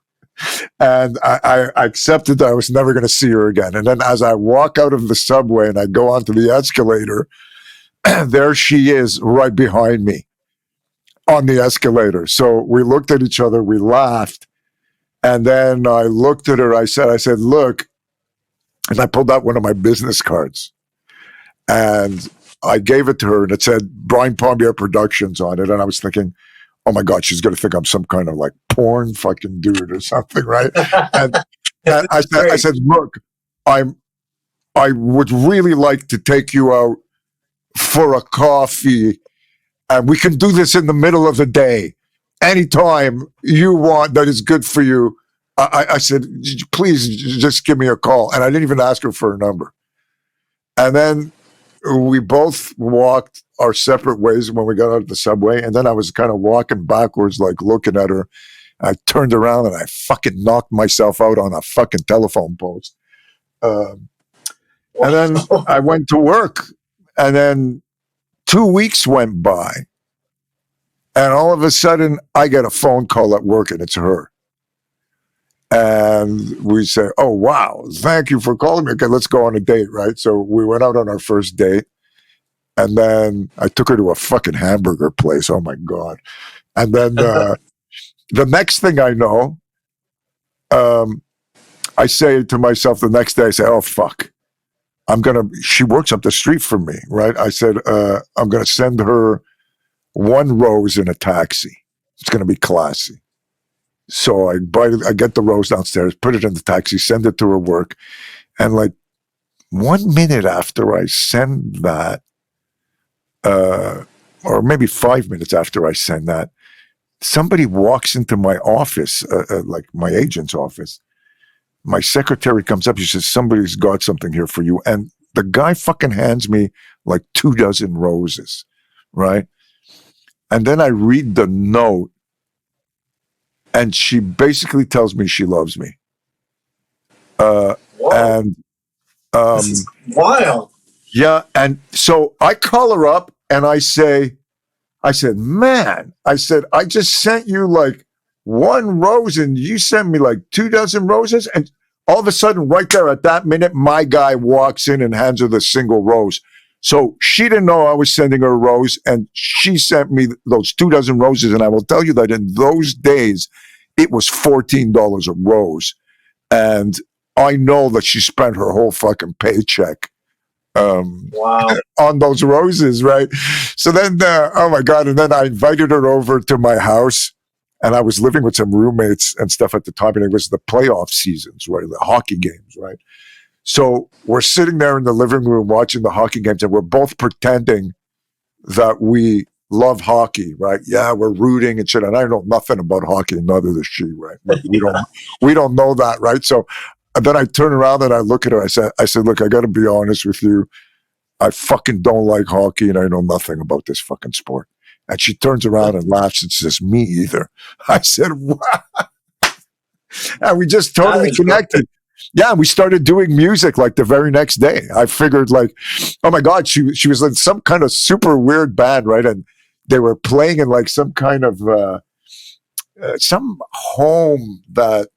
And I accepted that I was never going to see her again. And then as I walk out of the subway and I go onto the escalator, there she is right behind me on the escalator. So we looked at each other, we laughed. And then I looked at her, I said, look, and I pulled out one of my business cards. And I gave it to her, and it said Brian Pombier Productions on it. And I was thinking, oh my God, she's going to think I'm some kind of like porn fucking dude or something, right? And I said, look, I would really like to take you out for a coffee, and we can do this in the middle of the day, anytime you want that is good for you. I said, please just give me a call. And I didn't even ask her for a number. And then we both walked our separate ways when we got out of the subway. And then I was kind of walking backwards, like looking at her. I turned around and I fucking knocked myself out on a fucking telephone post. And then I went to work. And then 2 weeks went by. And all of a sudden, I get a phone call at work, and it's her. And we say, oh, wow, thank you for calling me. Okay, let's go on a date, right? So we went out on our first date. And then I took her to a fucking hamburger place. Oh, my God. And then the next thing I know, I say to myself the next day, I say, oh, fuck. She works up the street from me, right? I said, I'm going to send her one rose in a taxi. It's going to be classy. So I get the rose downstairs, put it in the taxi, send it to her work. And like 1 minute after I send that, or maybe 5 minutes after I send that, somebody walks into my office, like my agent's office. My secretary comes up. She says, somebody's got something here for you. And the guy fucking hands me like 24 roses, right? And then I read the note, and she basically tells me she loves me. And this is wild. Yeah. And so I call her up and I said, man, I just sent you like one rose and you sent me like 24 roses. And all of a sudden, right there at that minute, my guy walks in and hands her the single rose. So she didn't know I was sending her a rose, and she sent me those 24 roses. And I will tell you that in those days, it was $14 a rose. And I know that she spent her whole fucking paycheck on those roses, right? So then, oh my God. And then I invited her over to my house, and I was living with some roommates and stuff at the time. And it was the playoff seasons, right? The hockey games, right? So we're sitting there in the living room watching the hockey games, and we're both pretending that we love hockey, right? Yeah, we're rooting and shit. And I know nothing about hockey, and neither does she, right? But we don't know that, right? So then I turn around and I look at her. I said, look, I got to be honest with you. I fucking don't like hockey, and I know nothing about this fucking sport. And she turns around and laughs and says, me either. I said, what? And we just totally connected. Yeah, we started doing music like the very next day. I figured like, oh my God, she was in some kind of super weird band, right? And they were playing in like some kind of some home that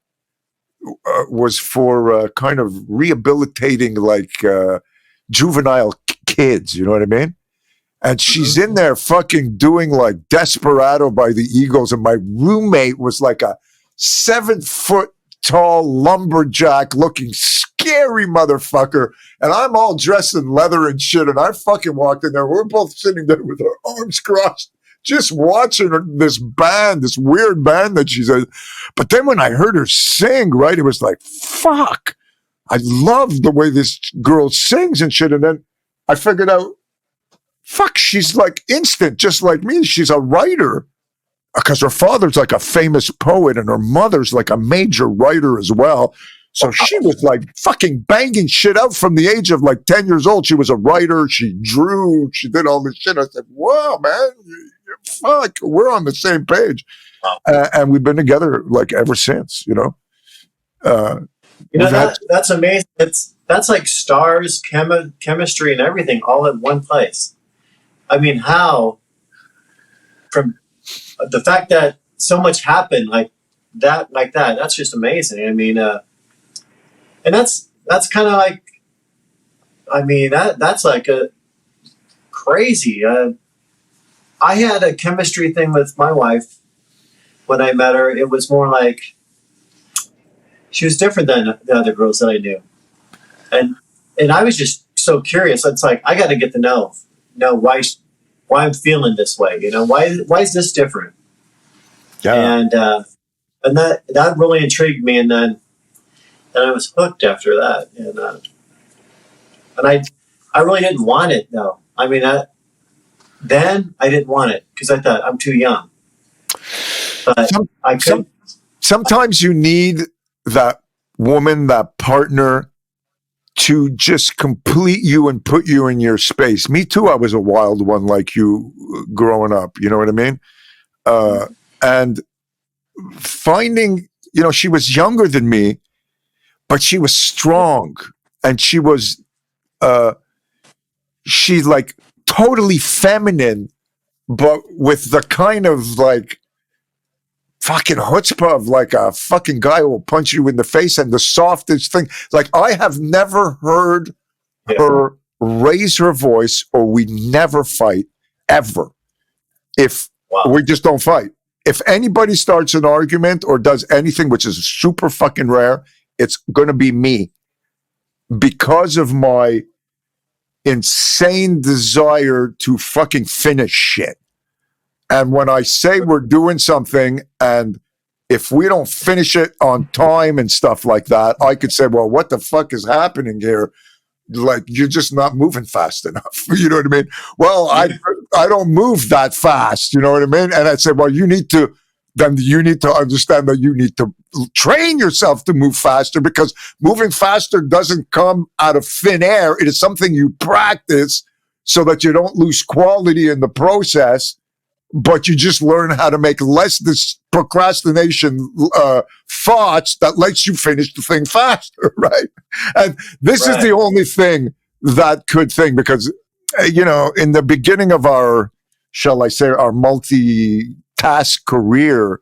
was for kind of rehabilitating like juvenile kids, you know what I mean? And she's in there fucking doing like Desperado by the Eagles. And my roommate was like a 7-foot tall lumberjack looking scary motherfucker. And I'm all dressed in leather and shit. And I fucking walked in there. We're both sitting there with our arms crossed, just watching this band, this weird band that she's in. But then when I heard her sing, right, it was like, fuck, I love the way this girl sings and shit. And then I figured out, fuck, she's like instant, just like me. She's a writer because her father's like a famous poet and her mother's like a major writer as well. So she was like fucking banging shit out from the age of like 10 years old. She was a writer. She drew. She did all this shit. I said, whoa, man, fuck, we're on the same page. And we've been together like ever since, you know. That's amazing. That's like stars, chemistry, and everything all in one place. I mean, how from the fact that so much happened like that, that's just amazing. I mean, and that's kind of like, I mean, that's like a crazy. I had a chemistry thing with my wife when I met her. It was more like she was different than the other girls that I knew, and I was just so curious. It's like I got to get to know why I'm feeling this way. You know, why is this different? Yeah. And that really intrigued me, and then I was hooked after that, and I really didn't want it though. I mean, then I didn't want it because I thought I'm too young. But I could. Sometimes you need that woman, that partner, to just complete you and put you in your space. Me too. I was a wild one like you growing up. You know what I mean? And finding, you know, she was younger than me, but she was strong, and she was, she's like totally feminine, but with the kind of like fucking chutzpah of like a fucking guy who will punch you in the face, and the softest thing. Like I have never heard her raise her voice, or we never fight ever. If we just don't fight. If anybody starts an argument or does anything, which is super fucking rare, it's going to be me because of my insane desire to fucking finish shit. And when I say we're doing something, and if we don't finish it on time and stuff like that, I could say, well, what the fuck is happening here? Like, you're just not moving fast enough. You know what I mean? Well, I don't move that fast. You know what I mean? And I said, well, you need to understand that you need to train yourself to move faster, because moving faster doesn't come out of thin air. It is something you practice so that you don't lose quality in the process, but you just learn how to make less this procrastination thoughts that lets you finish the thing faster, right? And this is the only thing that could think, because, you know, in the beginning of our, shall I say, our multi-task career,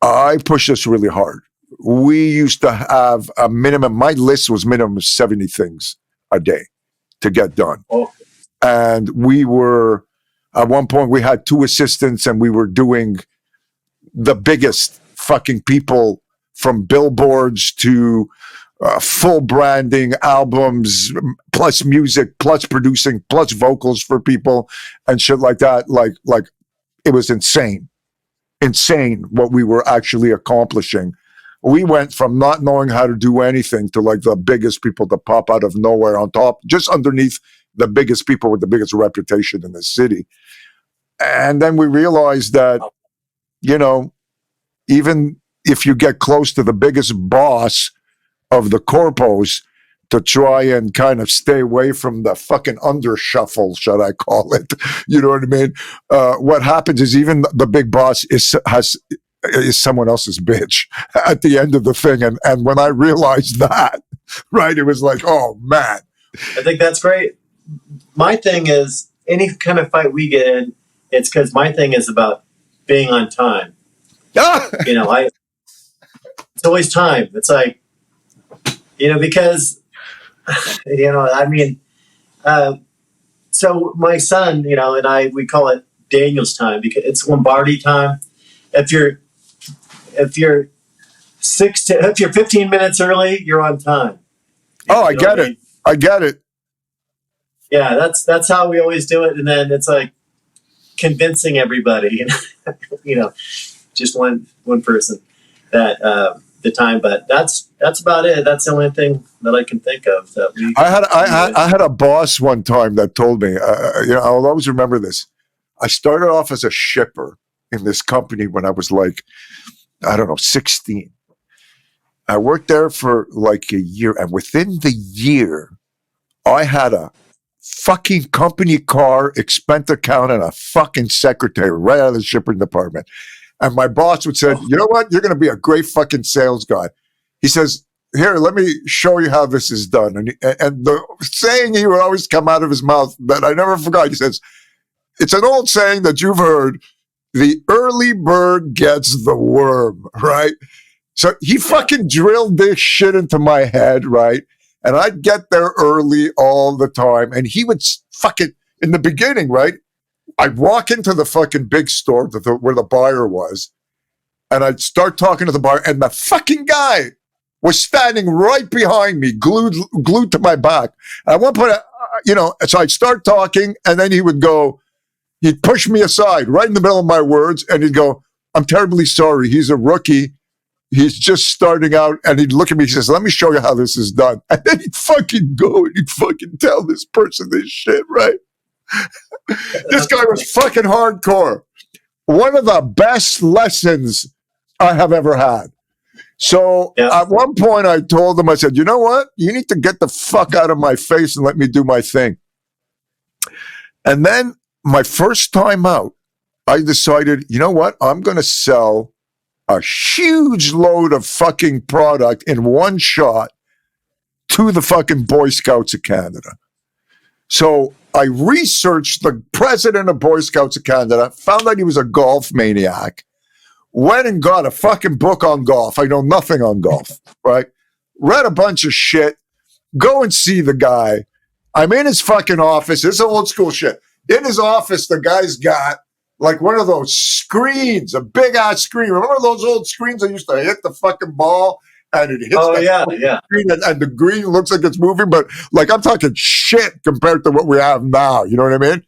I pushed us really hard. We used to have a minimum, my list was minimum of 70 things a day to get done. Oh. And we were, at one point, we had 2 assistants, and we were doing the biggest fucking people, from billboards to full branding, albums, plus music, plus producing, plus vocals for people and shit like that. Like it was insane what we were actually accomplishing. we went from not knowing how to do anything to like the biggest people to pop out of nowhere on top, just underneath the biggest people with the biggest reputation in the city. And then we realized that, you know, even if you get close to the biggest boss of the corpos, to try and kind of stay away from the fucking undershuffle, should I call it? You know what I mean? What happens is even the big boss is someone else's bitch at the end of the thing. And when I realized that, right, it was like, oh man. I think that's great. My thing is, any kind of fight we get in, it's because my thing is about being on time. You know, it's always time. It's like, you know, because, you know, I mean, so my son, you know, and we call it Daniels time because it's Lombardi time. If you're 15 minutes early, you're on time. I get it. I get it. Yeah, that's how we always do it. And then it's like convincing everybody, you know, just one person that the time. But that's about it. That's the only thing that I can think of that we. I had a boss one time that told me, you know, I'll always remember this. I started off as a shipper in this company when I was like, I don't know, 16. I worked there for like a year, and within the year, I had a fucking company car, expense account, and a fucking secretary right out of the shipping department. And my boss would say, you know what? You're going to be a great fucking sales guy. He says, here, let me show you how this is done. And the saying he would always come out of his mouth that I never forgot. He says, it's an old saying that you've heard, the early bird gets the worm, right? So he fucking drilled this shit into my head, right? And I'd get there early all the time. And he would fucking, in the beginning, right? I'd walk into the fucking big store where the buyer was, and I'd start talking to the buyer, and the fucking guy was standing right behind me, glued to my back. At one point, you know, so I'd start talking, and then he'd push me aside right in the middle of my words, and he'd go, I'm terribly sorry. He's a rookie. He's just starting out, and he'd look at me, he says, let me show you how this is done. And then he'd fucking go and he'd fucking tell this person this shit, right? This guy was fucking hardcore. One of the best lessons I have ever had. So at one point I told him, I said, you know what? You need to get the fuck out of my face and let me do my thing. And then my first time out, I decided, you know what? I'm going to sell a huge load of fucking product in one shot to the fucking Boy Scouts of Canada. So I researched the president of Boy Scouts of Canada, found out he was a golf maniac, went and got a fucking book on golf. I know nothing on golf, right? Read a bunch of shit. Go and see the guy. I'm in his fucking office. This is old school shit. In his office, the guy's got like one of those screens, a big ass screen. Remember those old screens that used to hit the fucking ball and it hits the screen and the green looks like it's moving, but like I'm talking shit compared to what we have now. You know what I mean?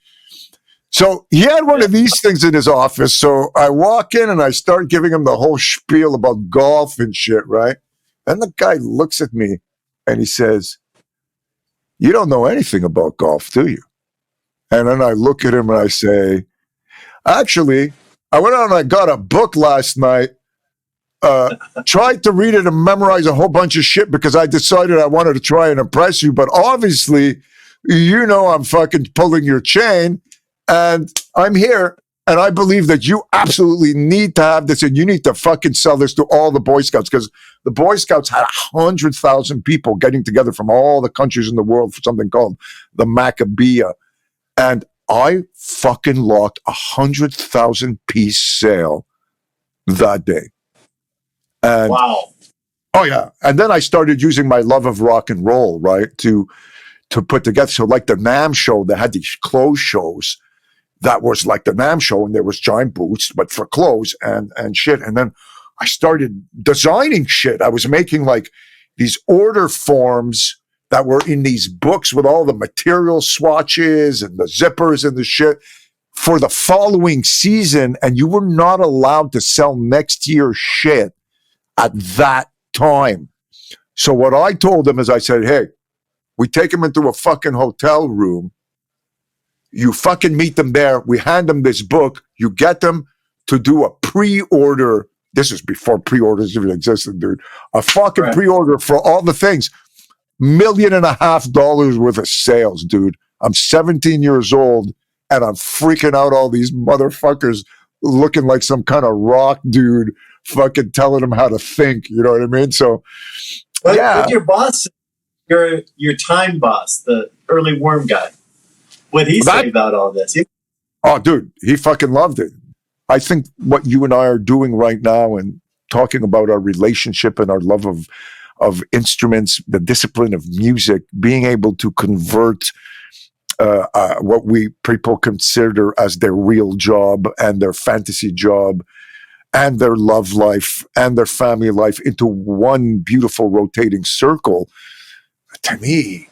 So he had one of these things in his office. So I walk in and I start giving him the whole spiel about golf and shit, right? And the guy looks at me and he says, you don't know anything about golf, do you? And then I look at him and I say, actually, I went out and I got a book last night, tried to read it and memorize a whole bunch of shit because I decided I wanted to try and impress you. But obviously, you know I'm fucking pulling your chain and I'm here. And I believe that you absolutely need to have this and you need to fucking sell this to all the Boy Scouts because the Boy Scouts had 100,000 people getting together from all the countries in the world for something called the Maccabea. And I fucking locked 100,000 piece sale that day. And, wow. Oh yeah. And then I started using my love of rock and roll, right, to put together. So like the NAMM show, they had these clothes shows that was like the NAMM show, and there was giant booths, but for clothes and shit. And then I started designing shit. I was making like these order forms that were in these books with all the material swatches and the zippers and the shit for the following season. And you were not allowed to sell next year's shit at that time. So what I told them is I said, hey, we take them into a fucking hotel room. You fucking meet them there. We hand them this book. You get them to do a pre-order. This is before pre-orders even existed, dude. A fucking pre-order for all the things. $1.5 million worth of sales, dude. I'm 17 years old and I'm freaking out all these motherfuckers looking like some kind of rock dude fucking telling them how to think. You know what I mean? So, But your boss, your time boss, the early worm guy, what'd he say about all this? Oh, dude, he fucking loved it. I think what you and I are doing right now and talking about our relationship and our love of instruments, the discipline of music, being able to convert what people consider as their real job and their fantasy job and their love life and their family life into one beautiful rotating circle, to me,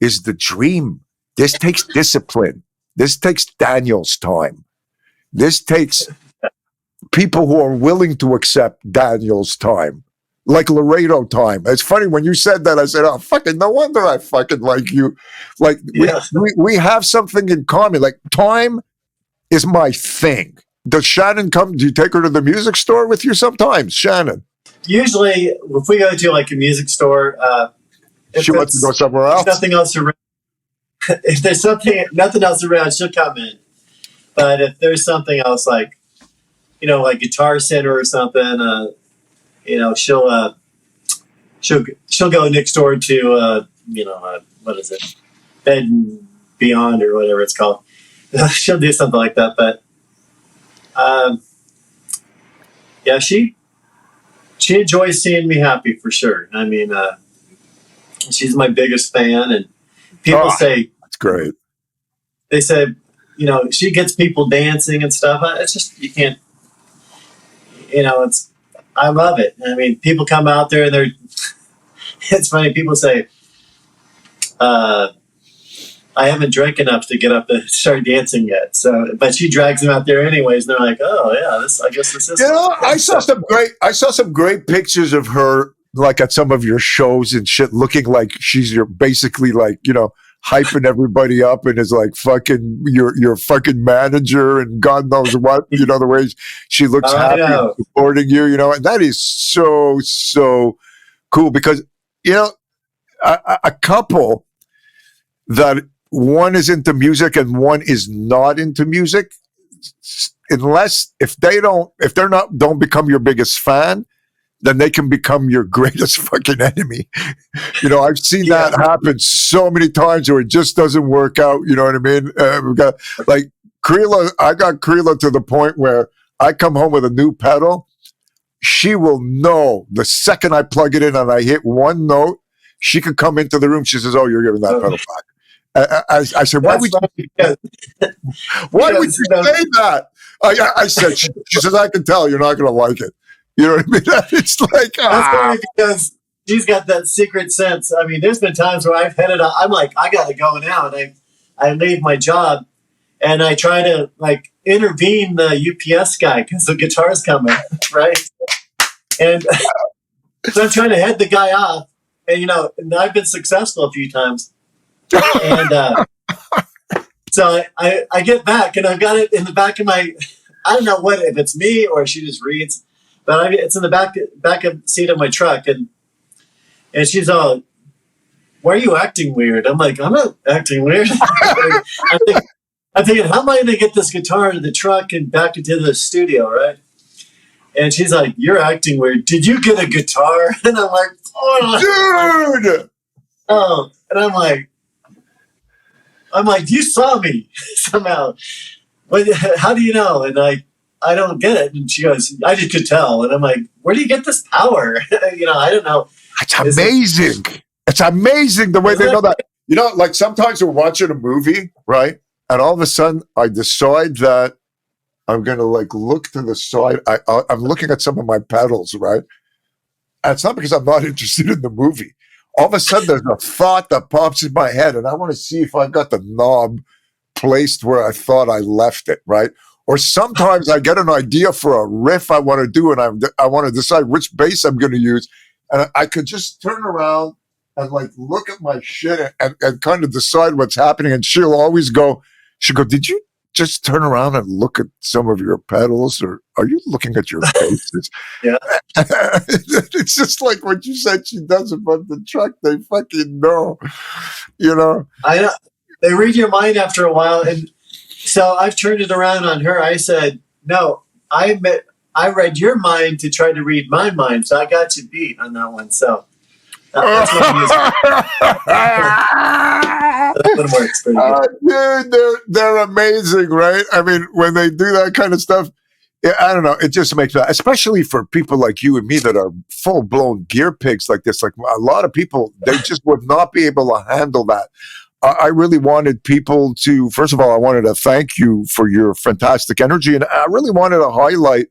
is the dream. This takes discipline. This takes Daniels time. This takes people who are willing to accept Daniels time, like Laredo time. It's funny when you said that, I said, oh, fucking no wonder I fucking like you. Like we have something in common. Like time is my thing. Does Shannon come? Do you take her to the music store with you sometimes, Shannon? Usually, if we go to like a music store, she wants to go somewhere else. Nothing else around. If there's nothing else around, she'll come in. But if there's something else, like like Guitar Center or something, she'll go next door to what is it, Bed and Beyond or whatever it's called. She'll do something like that. But she enjoys seeing me happy for sure. I mean, she's my biggest fan, and people say that's great. They say, she gets people dancing and stuff. It's just you can't. I love it. I mean, people come out there and it's funny. People say, I haven't drank enough to get up and start dancing yet. So, but she drags them out there anyways. And they're like, oh yeah, I guess this is. I saw some great pictures of her, like at some of your shows and shit, looking like she's basically like, hyping everybody up and is like fucking your fucking manager and God knows what, the way she looks happy and supporting you, and that is so cool because, a couple that one is into music and one is not into music, if they're not, don't become your biggest fan, then they can become your greatest fucking enemy. I've seen that happen so many times where it just doesn't work out. You know what I mean? We've got like Creela. I got Creela to the point where I come home with a new pedal. She will know the second I plug it in and I hit one note, she could come into the room. She says, "Oh, you're giving that pedal back." I said, "Why would you say that?" I said, she says, "I can tell you're not going to like it." You know what I mean? It's like, that's funny because she's got that secret sense. I mean, there's been times where I've headed out. I'm like, I got to go now. And I leave my job and I try to like intervene the UPS guy because the guitar's coming, right? And so I'm trying to head the guy off. And, and I've been successful a few times. And so I get back and I've got it in the back of my, I don't know if it's me or she just reads. But it's in the back of seat of my truck, and she's all, "Why are you acting weird?" I'm like, "I'm not acting weird." I'm thinking, how am I going to get this guitar into the truck and back into the studio, right? And she's like, "You're acting weird. Did you get a guitar?" And I'm like, "Oh, dude!" Oh, and I'm like, "You saw me somehow. But how do you know?" And I don't get it. And she goes, "I just could tell." And I'm like, "Where do you get this power?" I don't know. It's amazing. It's amazing the way they know that. Like sometimes we're watching a movie, right? And all of a sudden I decide that I'm going to like look to the side. I'm looking at some of my pedals, right? And it's not because I'm not interested in the movie. All of a sudden there's a thought that pops in my head and I want to see if I got the knob placed where I thought I left it, right? Or sometimes I get an idea for a riff I want to do, and I want to decide which bass I'm going to use, and I could just turn around and like look at my shit and kind of decide what's happening. And she'll always go, "Did you just turn around and look at some of your pedals, or are you looking at your basses?" Yeah. It's just like what you said. She does about the truck. They fucking know, you know. I know. They read your mind after a while, and so I've turned it around on her. I said, "No, I read your mind to try to read my mind, so I got you beat on that one." So that's what I'm using. That works pretty good. Dude, they're amazing, right? I mean, when they do that kind of stuff, I don't know. It just makes me, especially for people like you and me that are full blown gear pigs like this. Like a lot of people, they just would not be able to handle that. I really wanted people to, first of all, I wanted to thank you for your fantastic energy. And I really wanted to highlight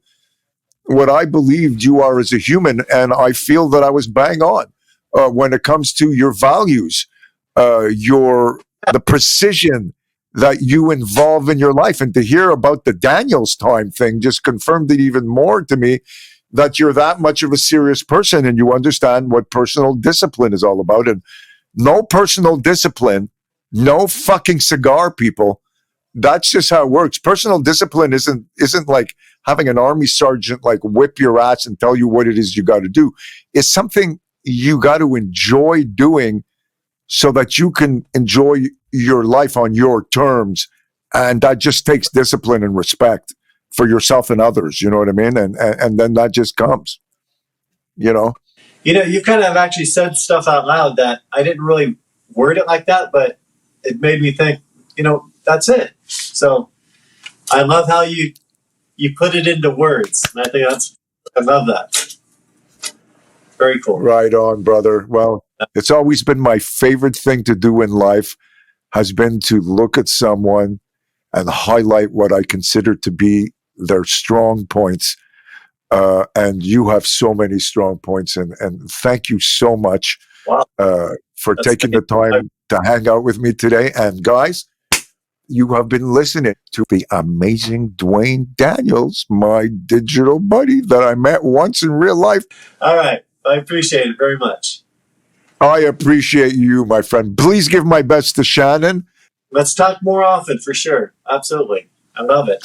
what I believed you are as a human. And I feel that I was bang on when it comes to your values, the precision that you involve in your life. And to hear about the Daniels time thing just confirmed it even more to me that you're that much of a serious person and you understand what personal discipline is all about. And no personal discipline, no fucking cigar, people. That's just how it works. Personal discipline isn't like having an army sergeant like whip your ass and tell you what it is you got to do. It's something you got to enjoy doing so that you can enjoy your life on your terms. And that just takes discipline and respect for yourself and others. You know what I mean? And then that just comes, you know? You kind of actually said stuff out loud that I didn't really word it like that, but it made me think, that's it. So I love how you put it into words. And I love that. Very cool. Right on, brother. Well, it's always been my favorite thing to do in life has been to look at someone and highlight what I consider to be their strong points. And you have so many strong points. And thank you so much for taking the time to hang out with me today. And guys, you have been listening to the amazing Duane Daniels, my digital buddy that I met once in real life. All right. I appreciate it very much. I appreciate you, my friend. Please give my best to Shannon. Let's talk more often for sure. Absolutely. I love it.